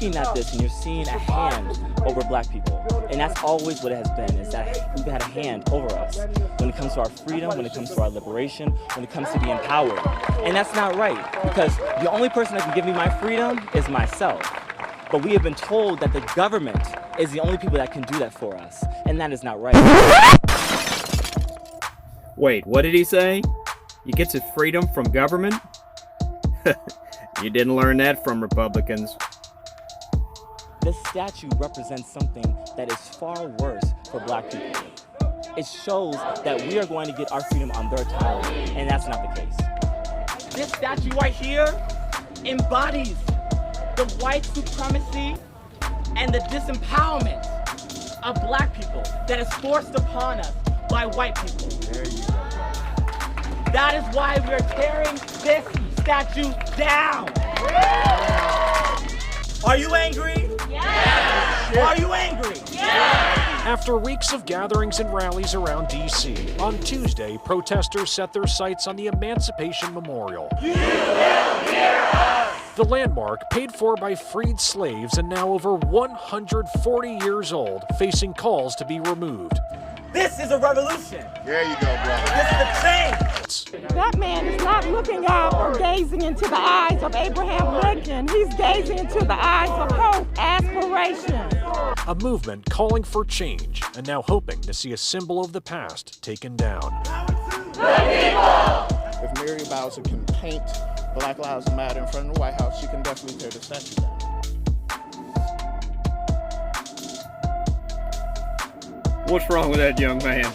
looking at this and you're seeing a hand over black people. And that's always what it has been, is that we've had a hand over us when it comes to our freedom, when it comes to our liberation, when it comes to being empowered. And that's not right, because the only person that can give me my freedom is myself. But we have been told that the government is the only people that can do that for us, and that is not right. Wait, what did he say? You get his freedom from government? You didn't learn that from Republicans. This statue represents something that is far worse for black people. It shows that we are going to get our freedom on their time, and that's not the case. This statue right here embodies the white supremacy and the disempowerment of black people that is forced upon us by white people. There you go. That is why we're tearing this statue down. Are you angry? Yes. Are you angry? Yes. After weeks of gatherings and rallies around D.C., on Tuesday, protesters set their sights on the Emancipation Memorial. You will hear us! The landmark, paid for by freed slaves and now over 140 years old, facing calls to be removed. This is a revolution. There you go, brother. This is a change. That man is not looking up or gazing into the eyes of Abraham Lincoln. He's gazing into the eyes of hope, aspiration. A movement calling for change and now hoping to see a symbol of the past taken down. If Mary Bowser can paint Black Lives Matter in front of the White House, she can definitely tear the statue down. What's wrong with that young man?